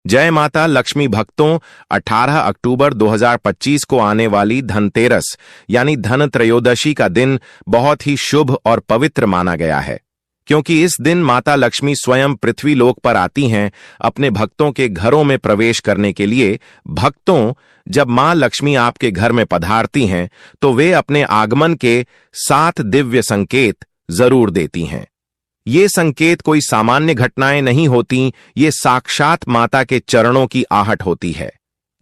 जय माता लक्ष्मी भक्तों, 18 अक्टूबर 2025 को आने वाली धनतेरस यानी धन त्रयोदशी का दिन बहुत ही शुभ और पवित्र माना गया है, क्योंकि इस दिन माता लक्ष्मी स्वयं पृथ्वी लोक पर आती हैं अपने भक्तों के घरों में प्रवेश करने के लिए। भक्तों, जब मां लक्ष्मी आपके घर में पधारती हैं तो वे अपने आगमन के 7 दिव्य संकेत जरूर देती हैं। ये संकेत कोई सामान्य घटनाएं नहीं होती, ये साक्षात माता के चरणों की आहट होती है।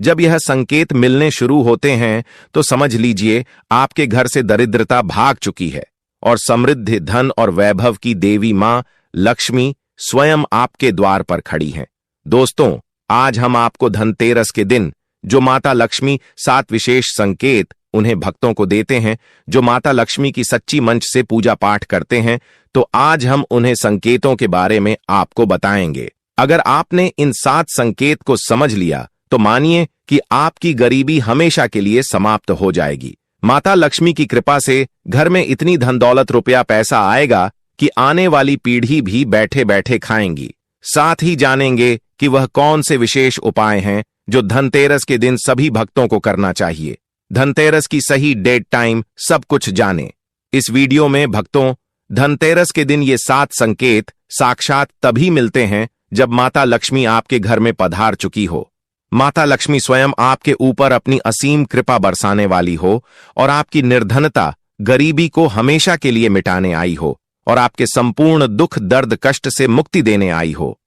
जब यह संकेत मिलने शुरू होते हैं तो समझ लीजिए आपके घर से दरिद्रता भाग चुकी है और समृद्धि, धन और वैभव की देवी मां लक्ष्मी स्वयं आपके द्वार पर खड़ी हैं। दोस्तों, आज हम आपको धनतेरस के दिन जो माता लक्ष्मी 7 विशेष संकेत उन्हें भक्तों को देते हैं, जो माता लक्ष्मी की सच्ची मंच से पूजा पाठ करते हैं, तो आज हम उन्हें संकेतों के बारे में आपको बताएंगे। अगर आपने इन 7 संकेत को समझ लिया तो मानिए कि आपकी गरीबी हमेशा के लिए समाप्त हो जाएगी। माता लक्ष्मी की कृपा से घर में इतनी धन दौलत, रुपया पैसा आएगा कि आने वाली पीढ़ी भी बैठे बैठे खाएंगी। साथ ही जानेंगे कि वह कौन से विशेष उपाय हैं जो धनतेरस के दिन सभी भक्तों को करना चाहिए। धनतेरस की सही डेट, टाइम, सब कुछ जानें इस वीडियो में। भक्तों, धनतेरस के दिन ये 7 संकेत साक्षात तभी मिलते हैं जब माता लक्ष्मी आपके घर में पधार चुकी हो। माता लक्ष्मी स्वयं आपके ऊपर अपनी असीम कृपा बरसाने वाली हो और आपकी निर्धनता, गरीबी को हमेशा के लिए मिटाने आई हो और आपके संपूर्ण दुख, दर्द, कष्ट से मुक्ति देने आई हो।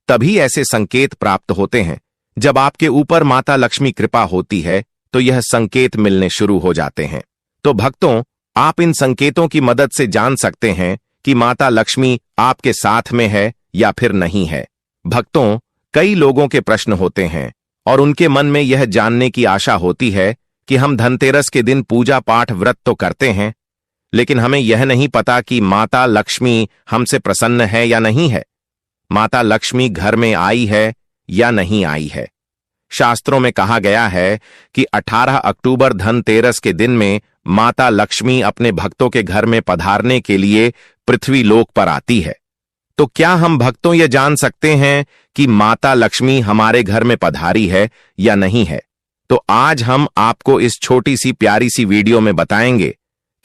तभी ऐसे संकेत प्राप्त होते हैं। जब आपके ऊपर माता लक्ष्मी कृपा होती है तो यह संकेत मिलने शुरू हो जाते हैं। तो भक्तों, आप इन संकेतों की मदद से जान सकते हैं कि माता लक्ष्मी आपके साथ में है या फिर नहीं है। भक्तों, कई लोगों के प्रश्न होते हैं और उनके मन में यह जानने की आशा होती है कि हम धनतेरस के दिन पूजा पाठ, व्रत तो करते हैं, लेकिन हमें यह नहीं पता कि माता लक्ष्मी हमसे प्रसन्न है या नहीं है। माता लक्ष्मी घर में आई है या नहीं आई है। शास्त्रों में कहा गया है कि 18 अक्टूबर धनतेरस के दिन में माता लक्ष्मी अपने भक्तों के घर में पधारने के लिए पृथ्वी लोक पर आती है। तो क्या हम भक्तों ये जान सकते हैं कि माता लक्ष्मी हमारे घर में पधारी है या नहीं है? तो आज हम आपको इस छोटी सी प्यारी सी वीडियो में बताएंगे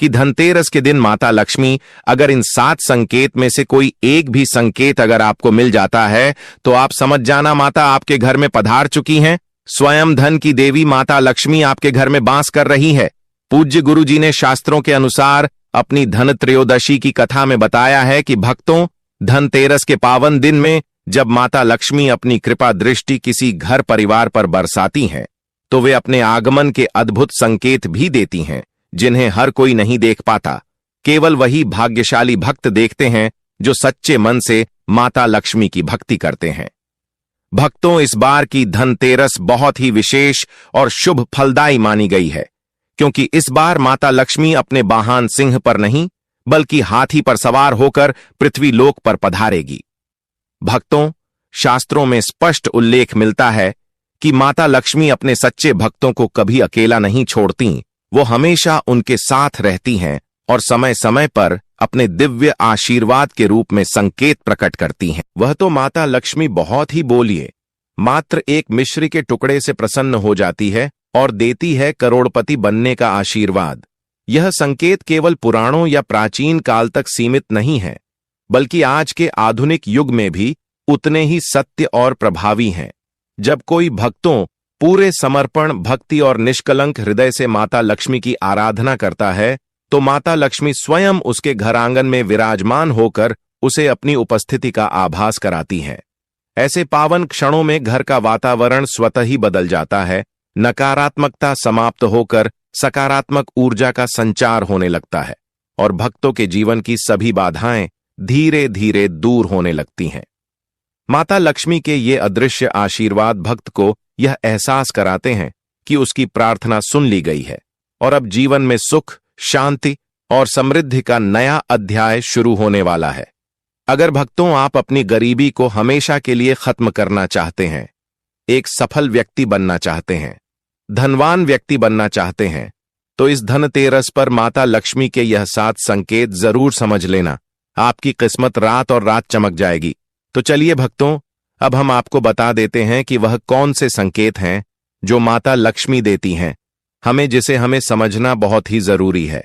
कि धनतेरस के दिन माता लक्ष्मी, अगर इन 7 संकेत में से कोई एक भी संकेत अगर आपको मिल जाता है तो आप समझ जाना माता आपके घर में पधार चुकी हैं। स्वयं धन की देवी माता लक्ष्मी आपके घर में वास कर रही है। पूज्य गुरु जी ने शास्त्रों के अनुसार अपनी धन त्रयोदशी की कथा में बताया है कि भक्तों, धनतेरस के पावन दिन में जब माता लक्ष्मी अपनी कृपा दृष्टि किसी घर परिवार पर बरसाती हैं तो वे अपने आगमन के अद्भुत संकेत भी देती हैं, जिन्हें हर कोई नहीं देख पाता। केवल वही भाग्यशाली भक्त देखते हैं जो सच्चे मन से माता लक्ष्मी की भक्ति करते हैं। भक्तों, इस बार की धनतेरस बहुत ही विशेष और शुभ फलदायी मानी गई है, क्योंकि इस बार माता लक्ष्मी अपने वाहन सिंह पर नहीं बल्कि हाथी पर सवार होकर पृथ्वी लोक पर पधारेगी। भक्तों, शास्त्रों में स्पष्ट उल्लेख मिलता है कि माता लक्ष्मी अपने सच्चे भक्तों को कभी अकेला नहीं छोड़ती। वो हमेशा उनके साथ रहती हैं और समय समय पर अपने दिव्य आशीर्वाद के रूप में संकेत प्रकट करती हैं। वह तो माता लक्ष्मी बहुत ही बोलिए मात्र एक मिश्री के टुकड़े से प्रसन्न हो जाती है और देती है करोड़पति बनने का आशीर्वाद। यह संकेत केवल पुराणों या प्राचीन काल तक सीमित नहीं है, बल्कि आज के आधुनिक युग में भी उतने ही सत्य और प्रभावी हैं। जब कोई भक्तों पूरे समर्पण, भक्ति और निष्कलंक हृदय से माता लक्ष्मी की आराधना करता है तो माता लक्ष्मी स्वयं उसके घर आंगन में विराजमान होकर उसे अपनी उपस्थिति का आभास कराती हैं। ऐसे पावन क्षणों में घर का वातावरण स्वतः ही बदल जाता है। नकारात्मकता समाप्त होकर सकारात्मक ऊर्जा का संचार होने लगता है और भक्तों के जीवन की सभी बाधाएं धीरे धीरे दूर होने लगती हैं। माता लक्ष्मी के ये अदृश्य आशीर्वाद भक्त को यह एहसास कराते हैं कि उसकी प्रार्थना सुन ली गई है और अब जीवन में सुख, शांति और समृद्धि का नया अध्याय शुरू होने वाला है। अगर भक्तों, आप अपनी गरीबी को हमेशा के लिए खत्म करना चाहते हैं, एक सफल व्यक्ति बनना चाहते हैं, धनवान व्यक्ति बनना चाहते हैं, तो इस धनतेरस पर माता लक्ष्मी के यह 7 संकेत जरूर समझ लेना। आपकी किस्मत रात और रात चमक जाएगी। तो चलिए भक्तों, अब हम आपको बता देते हैं कि वह कौन से संकेत हैं जो माता लक्ष्मी देती हैं, जिसे हमें समझना बहुत ही जरूरी है,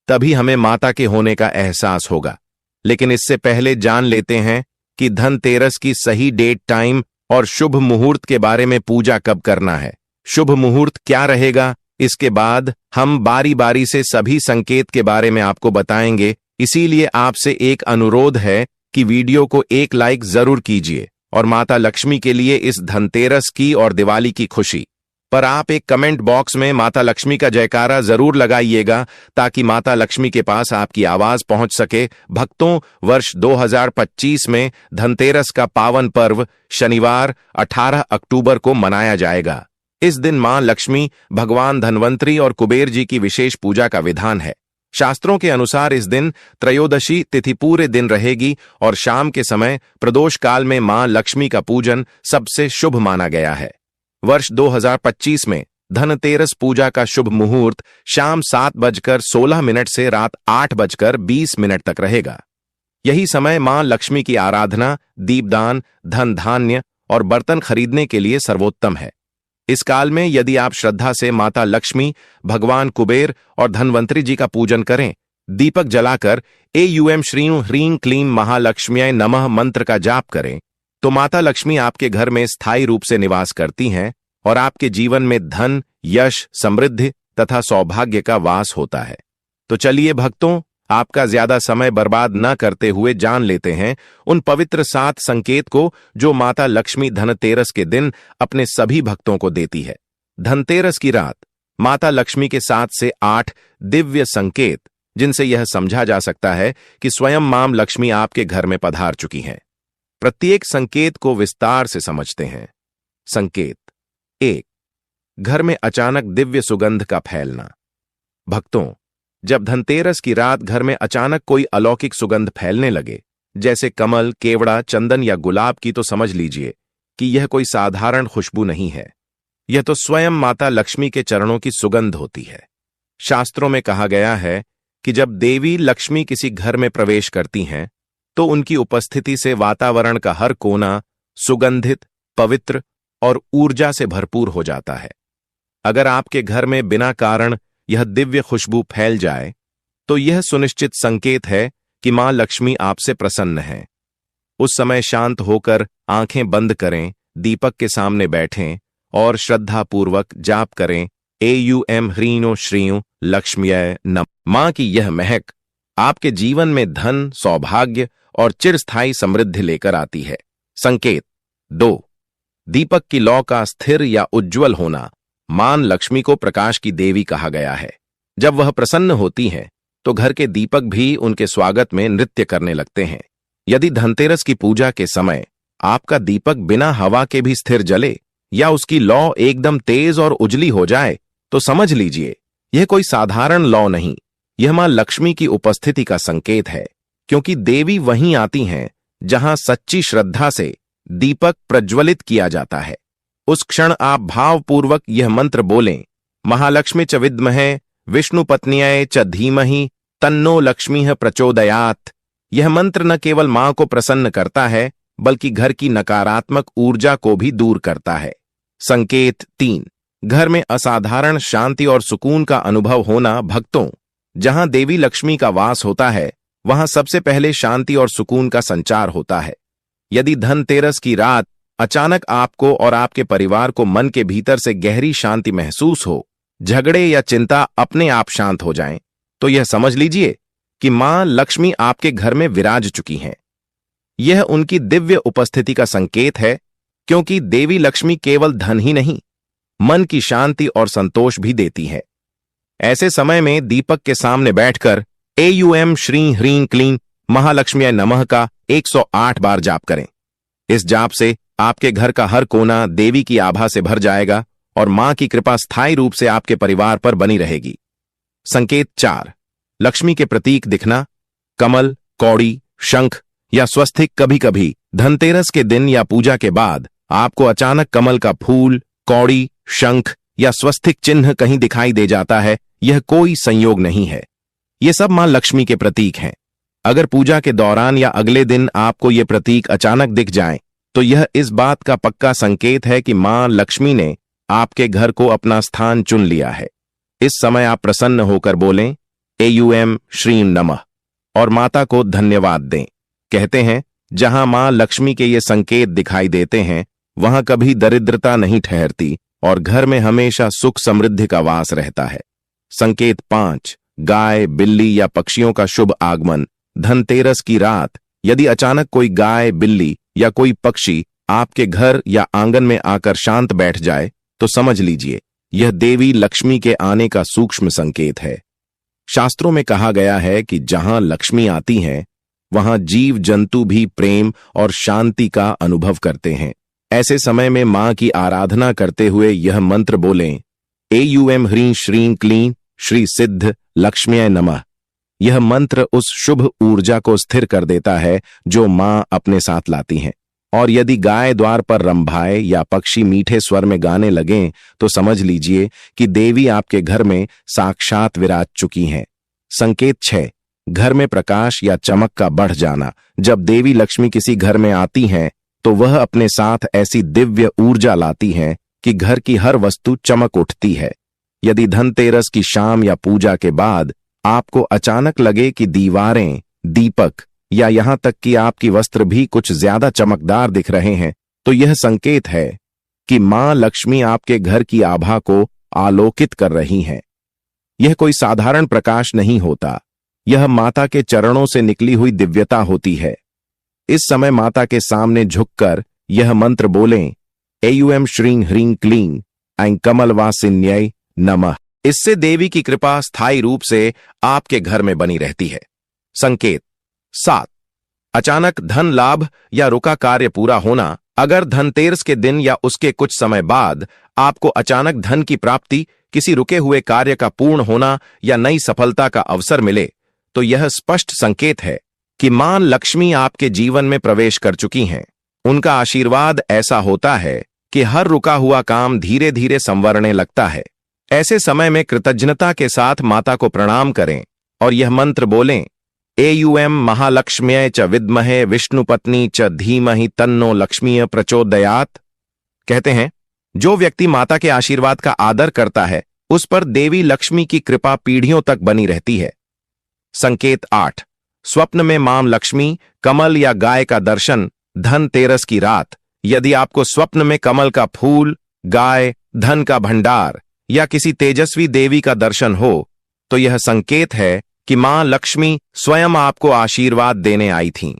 तभी हमें माता के होने का एहसास होगा। लेकिन इससे पहले जान लेते हैं कि धनतेरस की सही डेट, टाइम और शुभ मुहूर्त के बारे में। पूजा कब करना है, शुभ मुहूर्त क्या रहेगा, इसके बाद हम बारी बारी से सभी संकेत के बारे में आपको बताएंगे। इसीलिए आपसे एक अनुरोध है कि वीडियो को एक लाइक जरूर कीजिए और माता लक्ष्मी के लिए इस धनतेरस की और दिवाली की खुशी पर आप एक कमेंट बॉक्स में माता लक्ष्मी का जयकारा जरूर लगाइएगा, ताकि माता लक्ष्मी के पास आपकी आवाज पहुंच सके। भक्तों, वर्ष 2025 में धनतेरस का पावन पर्व शनिवार 18 अक्टूबर को मनाया जाएगा। इस दिन मां लक्ष्मी, भगवान धन्वंतरी और कुबेर जी की विशेष पूजा का विधान है। शास्त्रों के अनुसार इस दिन त्रयोदशी तिथि पूरे दिन रहेगी और शाम के समय प्रदोष काल में मां लक्ष्मी का पूजन सबसे शुभ माना गया है। वर्ष 2025 में धनतेरस पूजा का शुभ मुहूर्त शाम 7:16 से रात 8:20 तक रहेगा। यही समय मां लक्ष्मी की आराधना, दीपदान, धन धान्य और बर्तन खरीदने के लिए सर्वोत्तम है। इस काल में यदि आप श्रद्धा से माता लक्ष्मी, भगवान कुबेर और धन्वंतरी जी का पूजन करें, दीपक जलाकर एयूएम श्रीं ह्रीं क्लीं महालक्ष्म्यै नमः मंत्र का जाप करें, तो माता लक्ष्मी आपके घर में स्थायी रूप से निवास करती हैं और आपके जीवन में धन, यश, समृद्धि तथा सौभाग्य का वास होता है। तो चलिए भक्तों, आपका ज्यादा समय बर्बाद न करते हुए जान लेते हैं उन पवित्र 7 संकेत को जो माता लक्ष्मी धनतेरस के दिन अपने सभी भक्तों को देती है। धनतेरस की रात माता लक्ष्मी के 7 से 8 दिव्य संकेत, जिनसे यह समझा जा सकता है कि स्वयं मां लक्ष्मी आपके घर में पधार चुकी हैं। प्रत्येक संकेत को विस्तार से समझते हैं। संकेत 1, घर में अचानक दिव्य सुगंध का फैलना। भक्तों, जब धनतेरस की रात घर में अचानक कोई अलौकिक सुगंध फैलने लगे, जैसे कमल, केवड़ा, चंदन या गुलाब की, तो समझ लीजिए कि यह कोई साधारण खुशबू नहीं है। यह तो स्वयं माता लक्ष्मी के चरणों की सुगंध होती है। शास्त्रों में कहा गया है कि जब देवी लक्ष्मी किसी घर में प्रवेश करती हैं, तो उनकी उपस्थिति से वातावरण का हर कोना सुगंधित, पवित्र और ऊर्जा से भरपूर हो जाता है। अगर आपके घर में बिना कारण यह दिव्य खुशबू फैल जाए, तो यह सुनिश्चित संकेत है कि मां लक्ष्मी आपसे प्रसन्न है। उस समय शांत होकर आंखें बंद करें, दीपक के सामने बैठें और श्रद्धापूर्वक जाप करें एयूएम ह्रीं श्रीं लक्ष्म्यै नमः। मां की यह महक आपके जीवन में धन, सौभाग्य और चिरस्थायी समृद्धि लेकर आती है। संकेत 2, दीपक की लौ का स्थिर या उज्ज्वल होना। मां लक्ष्मी को प्रकाश की देवी कहा गया है। जब वह प्रसन्न होती हैं, तो घर के दीपक भी उनके स्वागत में नृत्य करने लगते हैं। यदि धनतेरस की पूजा के समय आपका दीपक बिना हवा के भी स्थिर जले या उसकी लौ एकदम तेज और उजली हो जाए, तो समझ लीजिए यह कोई साधारण लौ नहीं, यह मां लक्ष्मी की उपस्थिति का संकेत है, क्योंकि देवी वहीं आती हैं जहां सच्ची श्रद्धा से दीपक प्रज्वलित किया जाता है। उस क्षण आप भावपूर्वक यह मंत्र बोलें, महालक्ष्मी च विद्महे विष्णुपत्न्यै च धीमहि तन्नो लक्ष्मीः प्रचोदयात्। यह मंत्र न केवल मां को प्रसन्न करता है, बल्कि घर की नकारात्मक ऊर्जा को भी दूर करता है। संकेत 3, घर में असाधारण शांति और सुकून का अनुभव होना। भक्तों, जहां देवी लक्ष्मी का वास होता है, वहां सबसे पहले शांति और सुकून का संचार होता है। यदि धनतेरस की रात अचानक आपको और आपके परिवार को मन के भीतर से गहरी शांति महसूस हो, झगड़े या चिंता अपने आप शांत हो जाएं, तो यह समझ लीजिए कि मां लक्ष्मी आपके घर में विराज चुकी हैं। यह उनकी दिव्य उपस्थिति का संकेत है, क्योंकि देवी लक्ष्मी केवल धन ही नहीं, मन की शांति और संतोष भी देती है। ऐसे समय में दीपक के सामने बैठकर एयूएम श्रीं ह्रीं क्लीं महालक्ष्म्यै नमः का 108 बार जाप करें। इस जाप से आपके घर का हर कोना देवी की आभा से भर जाएगा और मां की कृपा स्थायी रूप से आपके परिवार पर बनी रहेगी। संकेत 4, लक्ष्मी के प्रतीक दिखना। कमल, कौड़ी, शंख या स्वस्तिक। कभी कभी धनतेरस के दिन या पूजा के बाद आपको अचानक कमल का फूल, कौड़ी, शंख या स्वस्तिक चिन्ह कहीं दिखाई दे जाता है। यह कोई संयोग नहीं है, ये सब मां लक्ष्मी के प्रतीक हैं। अगर पूजा के दौरान या अगले दिन आपको ये प्रतीक अचानक दिख जाएं, तो यह इस बात का पक्का संकेत है कि मां लक्ष्मी ने आपके घर को अपना स्थान चुन लिया है। इस समय आप प्रसन्न होकर बोलें एयूएम श्रीं नमः और माता को धन्यवाद दें। कहते हैं जहां मां लक्ष्मी के ये संकेत दिखाई देते हैं वहां कभी दरिद्रता नहीं ठहरती और घर में हमेशा सुख समृद्धि का वास रहता है। संकेत 5, गाय, बिल्ली या पक्षियों का शुभ आगमन। धनतेरस की रात यदि अचानक कोई गाय, बिल्ली या कोई पक्षी आपके घर या आंगन में आकर शांत बैठ जाए तो समझ लीजिए यह देवी लक्ष्मी के आने का सूक्ष्म संकेत है। शास्त्रों में कहा गया है कि जहां लक्ष्मी आती हैं वहां जीव जंतु भी प्रेम और शांति का अनुभव करते हैं। ऐसे समय में मां की आराधना करते हुए यह मंत्र बोलें एयूएम ह्रीं श्रीं क्लीं श्री सिद्ध लक्ष्म्यै नमः। यह मंत्र उस शुभ ऊर्जा को स्थिर कर देता है जो मां अपने साथ लाती हैं। और यदि गाय द्वार पर रंभाए या पक्षी मीठे स्वर में गाने लगें तो समझ लीजिए कि देवी आपके घर में साक्षात विराज चुकी हैं। संकेत 6, घर में प्रकाश या चमक का बढ़ जाना। जब देवी लक्ष्मी किसी घर में आती हैं तो वह अपने साथ ऐसी दिव्य ऊर्जा लाती हैं कि घर की हर वस्तु चमक उठती है। यदि धनतेरस की शाम या पूजा के बाद आपको अचानक लगे कि दीवारें, दीपक या यहां तक कि आपकी वस्त्र भी कुछ ज्यादा चमकदार दिख रहे हैं तो यह संकेत है कि मां लक्ष्मी आपके घर की आभा को आलोकित कर रही हैं। यह कोई साधारण प्रकाश नहीं होता, यह माता के चरणों से निकली हुई दिव्यता होती है। इस समय माता के सामने झुककर यह मंत्र बोलें एयूएम श्रीं ह्रीं क्लीं ऐं कमलवासिन्यै नमः। इससे देवी की कृपा स्थायी रूप से आपके घर में बनी रहती है। संकेत 7, अचानक धन लाभ या रुका कार्य पूरा होना। अगर धनतेरस के दिन या उसके कुछ समय बाद आपको अचानक धन की प्राप्ति, किसी रुके हुए कार्य का पूर्ण होना या नई सफलता का अवसर मिले तो यह स्पष्ट संकेत है कि मां लक्ष्मी आपके जीवन में प्रवेश कर चुकी हैं। उनका आशीर्वाद ऐसा होता है कि हर रुका हुआ काम धीरे धीरे संवरने लगता है। ऐसे समय में कृतज्ञता के साथ माता को प्रणाम करें और यह मंत्र बोलें एयूएम महालक्ष्म्यै च विद्महे विष्णुपत्नी च धीमहि तन्नो लक्ष्मीः प्रचोदयात्। कहते हैं जो व्यक्ति माता के आशीर्वाद का आदर करता है उस पर देवी लक्ष्मी की कृपा पीढ़ियों तक बनी रहती है। संकेत 8, स्वप्न में मां लक्ष्मी, कमल या गाय का दर्शन। धनतेरस की रात यदि आपको स्वप्न में कमल का फूल, गाय, धन का भंडार या किसी तेजस्वी देवी का दर्शन हो तो यह संकेत है कि मां लक्ष्मी स्वयं आपको आशीर्वाद देने आई थीं।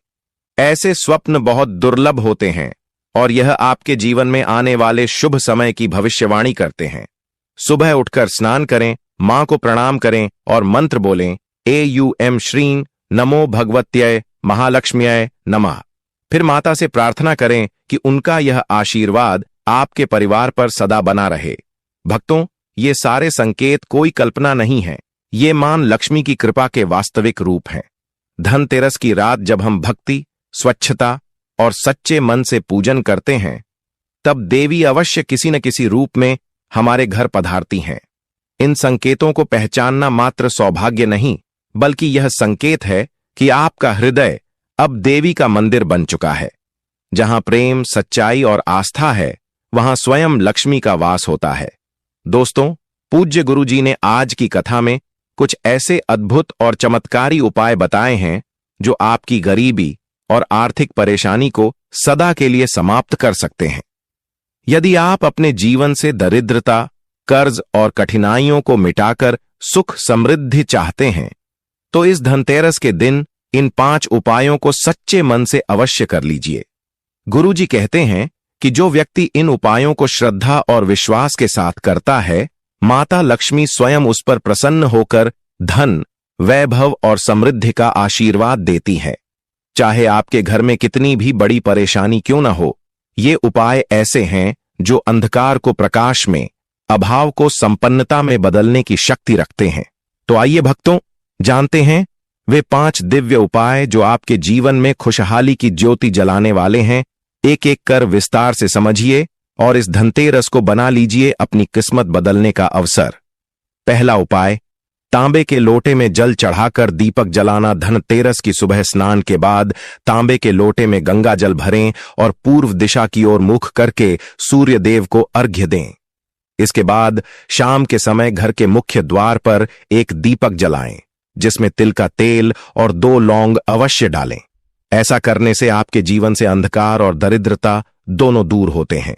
ऐसे स्वप्न बहुत दुर्लभ होते हैं और यह आपके जीवन में आने वाले शुभ समय की भविष्यवाणी करते हैं। सुबह उठकर स्नान करें, मां को प्रणाम करें और मंत्र बोलें एयूएम श्रीं नमो भगवत्यै महालक्ष्म्यै नमः। फिर माता से प्रार्थना करें कि उनका यह आशीर्वाद आपके परिवार पर सदा बना रहे। भक्तों, ये सारे संकेत कोई कल्पना नहीं है, ये मां लक्ष्मी की कृपा के वास्तविक रूप हैं। धनतेरस की रात जब हम भक्ति, स्वच्छता और सच्चे मन से पूजन करते हैं तब देवी अवश्य किसी न किसी रूप में हमारे घर पधारती हैं। इन संकेतों को पहचानना मात्र सौभाग्य नहीं बल्कि यह संकेत है कि आपका हृदय अब देवी का मंदिर बन चुका है। जहां प्रेम, सच्चाई और आस्था है वहां स्वयं लक्ष्मी का वास होता है। दोस्तों, पूज्य गुरुजी ने आज की कथा में कुछ ऐसे अद्भुत और चमत्कारी उपाय बताए हैं जो आपकी गरीबी और आर्थिक परेशानी को सदा के लिए समाप्त कर सकते हैं। यदि आप अपने जीवन से दरिद्रता, कर्ज और कठिनाइयों को मिटाकर सुख समृद्धि चाहते हैं तो इस धनतेरस के दिन इन 5 उपायों को सच्चे मन से अवश्य कर लीजिए। गुरुजी कहते हैं कि जो व्यक्ति इन उपायों को श्रद्धा और विश्वास के साथ करता है माता लक्ष्मी स्वयं उस पर प्रसन्न होकर धन, वैभव और समृद्धि का आशीर्वाद देती है। चाहे आपके घर में कितनी भी बड़ी परेशानी क्यों न हो, ये उपाय ऐसे हैं जो अंधकार को प्रकाश में, अभाव को संपन्नता में बदलने की शक्ति रखते हैं। तो आइए भक्तों, जानते हैं वे 5 दिव्य उपाय जो आपके जीवन में खुशहाली की ज्योति जलाने वाले हैं। एक एक कर विस्तार से समझिए और इस धनतेरस को बना लीजिए अपनी किस्मत बदलने का अवसर। पहला उपाय, तांबे के लोटे में जल चढ़ाकर दीपक जलाना। धनतेरस की सुबह स्नान के बाद तांबे के लोटे में गंगा जल भरें और पूर्व दिशा की ओर मुख करके सूर्य देव को अर्घ्य दें। इसके बाद शाम के समय घर के मुख्य द्वार पर एक दीपक जलाएं, जिसमें तिल का तेल और 2 लौंग अवश्य डालें। ऐसा करने से आपके जीवन से अंधकार और दरिद्रता दोनों दूर होते हैं।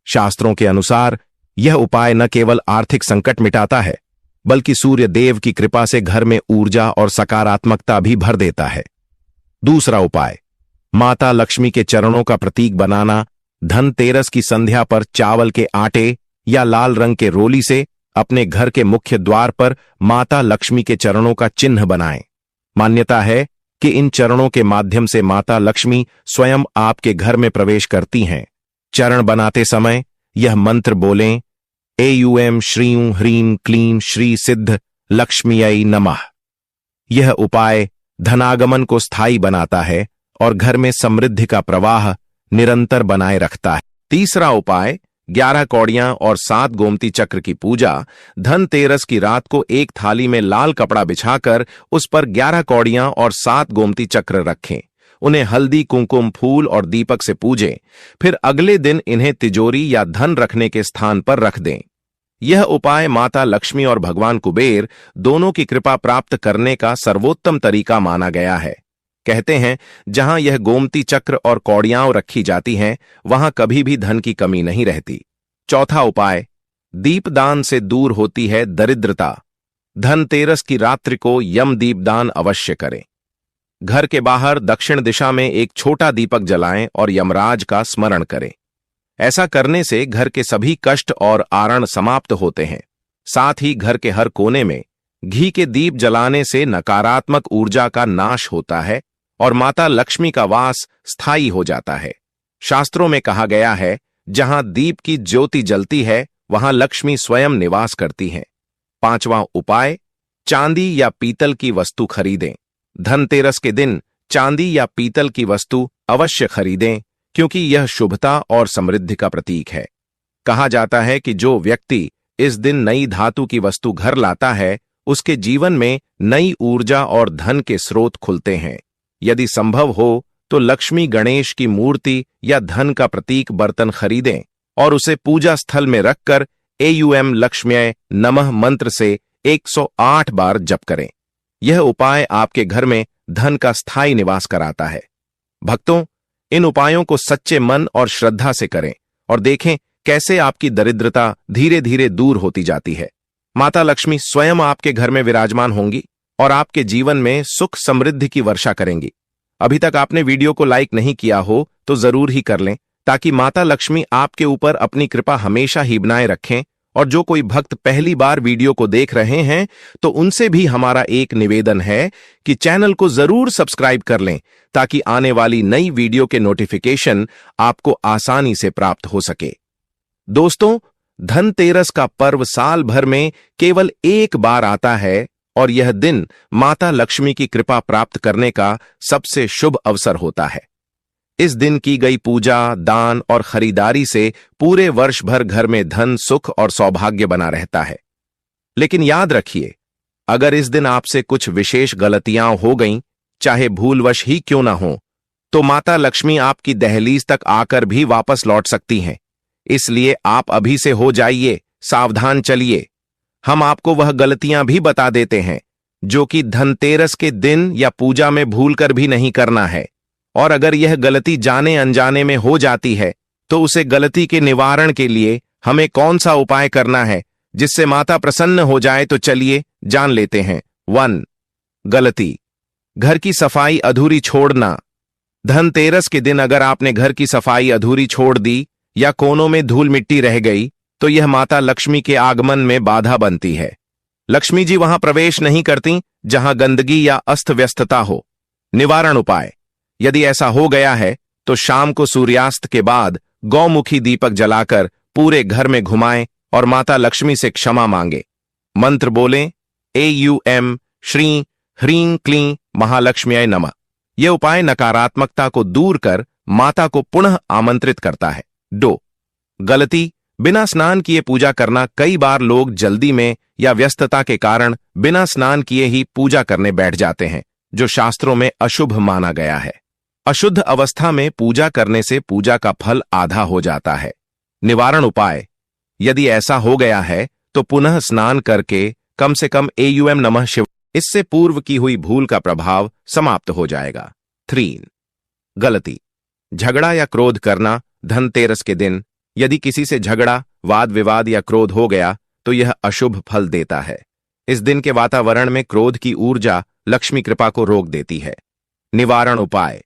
शास्त्रों के अनुसार यह उपाय न केवल आर्थिक संकट मिटाता है, बल्कि सूर्य देव की कृपा से घर में ऊर्जा और सकारात्मकता भी भर देता है। दूसरा उपाय, माता लक्ष्मी के चरणों का प्रतीक बनाना। धनतेरस की संध्या पर चावल के आटे या लाल रंग के रोली से अपने घर के मुख्य द्वार पर माता लक्ष्मी के चरणों का चिन्ह बनाएं। मान्यता है कि इन चरणों के माध्यम से माता लक्ष्मी स्वयं आपके घर में प्रवेश करती हैं। चरण बनाते समय यह मंत्र बोलें, एयूएम श्रीं ह्रीं क्लीं श्री सिद्ध लक्ष्मीयै नमः। यह उपाय धनागमन को स्थायी बनाता है और घर में समृद्धि का प्रवाह निरंतर बनाए रखता है। तीसरा उपाय, 11 कौड़ियां और 7 गोमती चक्र की पूजा। धनतेरस की रात को एक थाली में लाल कपड़ा बिछाकर उस पर 11 कौड़ियां और 7 गोमती चक्र रखें। उन्हें हल्दी, कुंकुम, फूल और दीपक से पूजें। फिर अगले दिन इन्हें तिजोरी या धन रखने के स्थान पर रख दें। यह उपाय माता लक्ष्मी और भगवान कुबेर दोनों की कृपा प्राप्त करने का सर्वोत्तम तरीका माना गया है। कहते हैं, जहां यह गोमती चक्र और कौड़ियां रखी जाती हैं, वहां कभी भी धन की कमी नहीं रहती। चौथा उपाय, दीपदान से दूर होती है दरिद्रता। धनतेरस की रात्रि को यम दीपदान अवश्य करें। घर के बाहर दक्षिण दिशा में एक छोटा दीपक जलाएं और यमराज का स्मरण करें। ऐसा करने से घर के सभी कष्ट और आरण समाप्त होते हैं। साथ ही घर के हर कोने में घी के दीप जलाने से नकारात्मक ऊर्जा का नाश होता है और माता लक्ष्मी का वास स्थायी हो जाता है। शास्त्रों में कहा गया है, जहां दीप की ज्योति जलती है, वहां लक्ष्मी स्वयं निवास करती हैं। पांचवां उपाय, चांदी या पीतल की वस्तु खरीदें। धनतेरस के दिन चांदी या पीतल की वस्तु अवश्य खरीदें, क्योंकि यह शुभता और समृद्धि का प्रतीक है। कहा जाता है कि जो व्यक्ति इस दिन नई धातु की वस्तु घर लाता है, उसके जीवन में नई ऊर्जा और धन के स्रोत खुलते हैं। यदि संभव हो तो लक्ष्मी गणेश की मूर्ति या धन का प्रतीक बर्तन खरीदें और उसे पूजा स्थल में रखकर एयूएम लक्ष्म्यै नमः मंत्र से 108 बार जप करें। यह उपाय आपके घर में धन का स्थायी निवास कराता है। भक्तों, इन उपायों को सच्चे मन और श्रद्धा से करें और देखें कैसे आपकी दरिद्रता धीरे धीरे दूर होती जाती है। माता लक्ष्मी स्वयं आपके घर में विराजमान होंगी और आपके जीवन में सुख समृद्धि की वर्षा करेंगी। अभी तक आपने वीडियो को लाइक नहीं किया हो तो जरूर ही कर लें, ताकि माता लक्ष्मी आपके ऊपर अपनी कृपा हमेशा ही बनाए रखें। और जो कोई भक्त पहली बार वीडियो को देख रहे हैं, तो उनसे भी हमारा एक निवेदन है कि चैनल को जरूर सब्सक्राइब कर लें, ताकि आने वाली नई वीडियो के नोटिफिकेशन आपको आसानी से प्राप्त हो सके। दोस्तों, धनतेरस का पर्व साल भर में केवल एक बार आता है और यह दिन माता लक्ष्मी की कृपा प्राप्त करने का सबसे शुभ अवसर होता है। इस दिन की गई पूजा, दान और खरीदारी से पूरे वर्ष भर घर में धन, सुख और सौभाग्य बना रहता है। लेकिन याद रखिए, अगर इस दिन आपसे कुछ विशेष गलतियां हो गईं, चाहे भूलवश ही क्यों ना हो, तो माता लक्ष्मी आपकी दहलीज तक आकर भी वापस लौट सकती हैं। इसलिए आप अभी से हो जाइए, सावधान चलिए। हम आपको वह गलतियां भी बता देते हैं जो कि धनतेरस के दिन या पूजा में भूलकर भी नहीं करना है। और अगर यह गलती जाने अनजाने में हो जाती है, तो उसे गलती के निवारण के लिए हमें कौन सा उपाय करना है जिससे माता प्रसन्न हो जाए, तो चलिए जान लेते हैं। 1. गलती, घर की सफाई अधूरी छोड़ना। धनतेरस के दिन अगर आपने घर की सफाई अधूरी छोड़ दी या कोनों में धूल मिट्टी रह गई, तो यह माता लक्ष्मी के आगमन में बाधा बनती है। लक्ष्मी जी वहां प्रवेश नहीं करती जहां गंदगी या अस्त व्यस्तता हो। निवारण उपाय, यदि ऐसा हो गया है तो शाम को सूर्यास्त के बाद गौमुखी दीपक जलाकर पूरे घर में घुमाएं और माता लक्ष्मी से क्षमा मांगे। मंत्र बोलें, एयूएम श्रीं ह्रीं क्लीं महालक्ष्म्यै नमः। यह उपाय नकारात्मकता को दूर कर माता को पुनः आमंत्रित करता है। 2. गलती, बिना स्नान किए पूजा करना, कई बार लोग जल्दी में या व्यस्तता के कारण बिना स्नान किए ही पूजा करने बैठ जाते हैं, जो शास्त्रों में अशुभ माना गया है। अशुद्ध अवस्था में पूजा करने से पूजा का फल आधा हो जाता है। निवारण उपाय: यदि ऐसा हो गया है तो पुनः स्नान करके कम से कम एयूएम नमः शिवाय, इससे पूर्व की हुई भूल का प्रभाव समाप्त हो जाएगा। 3. गलती: झगड़ा या क्रोध करना धनतेरस के दिन। यदि किसी से झगड़ा, वाद विवाद या क्रोध हो गया तो यह अशुभ फल देता है। इस दिन के वातावरण में क्रोध की ऊर्जा लक्ष्मी कृपा को रोक देती है। निवारण उपाय: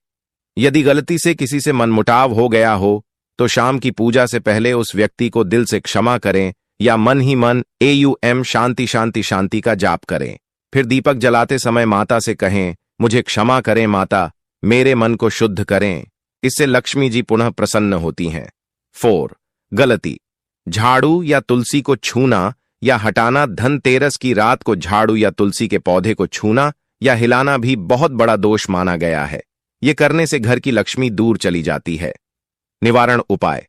यदि गलती से किसी से मनमुटाव हो गया हो तो शाम की पूजा से पहले उस व्यक्ति को दिल से क्षमा करें या मन ही मन एयूएम शांति शांति शांति का जाप करें। फिर दीपक जलाते समय माता से कहें, मुझे क्षमा करें माता, मेरे मन को शुद्ध करें। इससे लक्ष्मी जी पुनः प्रसन्न होती हैं। 4. गलती: झाड़ू या तुलसी को छूना या हटाना। धनतेरस की रात को झाड़ू या तुलसी के पौधे को छूना या हिलाना भी बहुत बड़ा दोष माना गया है। ये करने से घर की लक्ष्मी दूर चली जाती है। निवारण उपाय: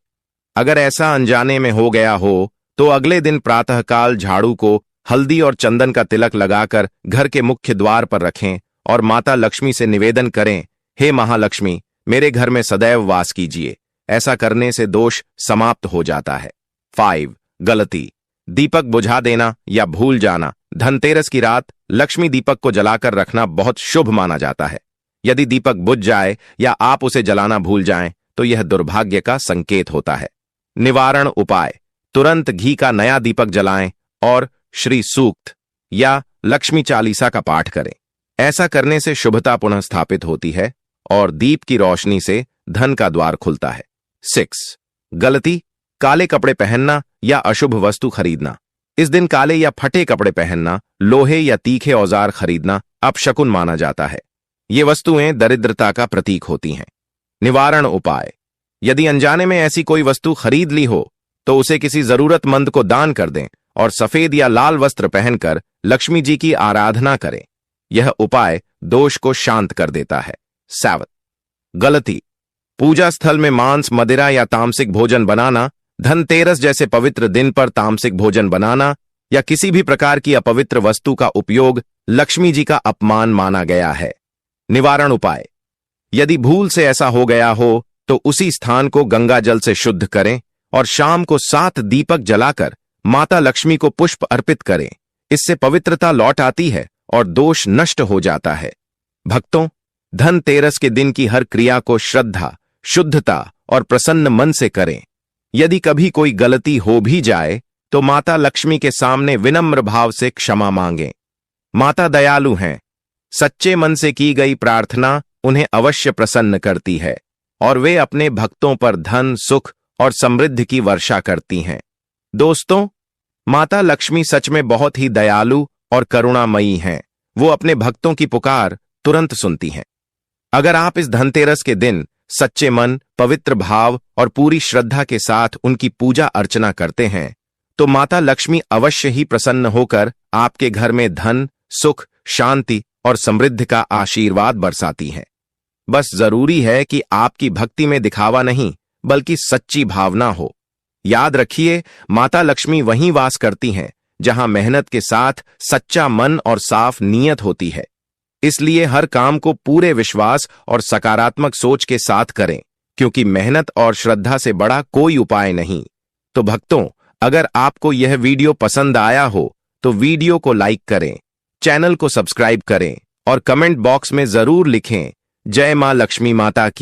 अगर ऐसा अनजाने में हो गया हो तो अगले दिन प्रातःकाल झाड़ू को हल्दी और चंदन का तिलक लगाकर घर के मुख्य द्वार पर रखें और माता लक्ष्मी से निवेदन करें, हे महालक्ष्मी, मेरे घर में सदैव वास कीजिए। ऐसा करने से दोष समाप्त हो जाता है। 5. गलती: दीपक बुझा देना या भूल जाना। धनतेरस की रात लक्ष्मी दीपक को जलाकर रखना बहुत शुभ माना जाता है। यदि दीपक बुझ जाए या आप उसे जलाना भूल जाएं तो यह दुर्भाग्य का संकेत होता है। निवारण उपाय: तुरंत घी का नया दीपक जलाएं और श्री सूक्त या लक्ष्मी चालीसा का पाठ करें। ऐसा करने से शुभता पुनः स्थापित होती है और दीप की रोशनी से धन का द्वार खुलता है। 6. गलती: काले कपड़े पहनना या अशुभ वस्तु खरीदना। इस दिन काले या फटे कपड़े पहनना, लोहे या तीखे औजार खरीदना अपशकुन माना जाता है। ये वस्तुएं दरिद्रता का प्रतीक होती हैं। निवारण उपाय: यदि अनजाने में ऐसी कोई वस्तु खरीद ली हो तो उसे किसी जरूरतमंद को दान कर दें और सफेद या लाल वस्त्र पहनकर लक्ष्मी जी की आराधना करें। यह उपाय दोष को शांत कर देता है। 7. गलती: पूजा स्थल में मांस, मदिरा या तामसिक भोजन बनाना। धनतेरस जैसे पवित्र दिन पर तामसिक भोजन बनाना या किसी भी प्रकार की अपवित्र वस्तु का उपयोग लक्ष्मी जी का अपमान माना गया है। निवारण उपाय: यदि भूल से ऐसा हो गया हो तो उसी स्थान को गंगा जल से शुद्ध करें और शाम को 7 दीपक जलाकर माता लक्ष्मी को पुष्प अर्पित करें। इससे पवित्रता लौट आती है और दोष नष्ट हो जाता है। भक्तों, धनतेरस के दिन की हर क्रिया को श्रद्धा, शुद्धता और प्रसन्न मन से करें। यदि कभी कोई गलती हो भी जाए तो माता लक्ष्मी के सामने विनम्र भाव से क्षमा मांगें। माता दयालु हैं। सच्चे मन से की गई प्रार्थना उन्हें अवश्य प्रसन्न करती है और वे अपने भक्तों पर धन, सुख और समृद्धि की वर्षा करती हैं। दोस्तों, माता लक्ष्मी सच में बहुत ही दयालु और करुणामयी हैं। वो अपने भक्तों की पुकार तुरंत सुनती हैं। अगर आप इस धनतेरस के दिन सच्चे मन, पवित्र भाव और पूरी श्रद्धा के साथ उनकी पूजा अर्चना करते हैं तो माता लक्ष्मी अवश्य ही प्रसन्न होकर आपके घर में धन, सुख, शांति और समृद्धि का आशीर्वाद बरसाती हैं। बस जरूरी है कि आपकी भक्ति में दिखावा नहीं बल्कि सच्ची भावना हो। याद रखिए, माता लक्ष्मी वहीं वास करती हैं जहां मेहनत के साथ सच्चा मन और साफ नीयत होती है। इसलिए हर काम को पूरे विश्वास और सकारात्मक सोच के साथ करें, क्योंकि मेहनत और श्रद्धा से बड़ा कोई उपाय नहीं। तो भक्तों, अगर आपको यह वीडियो पसंद आया हो तो वीडियो को लाइक करें, चैनल को सब्सक्राइब करें और कमेंट बॉक्स में जरूर लिखें, जय मां लक्ष्मी माता की।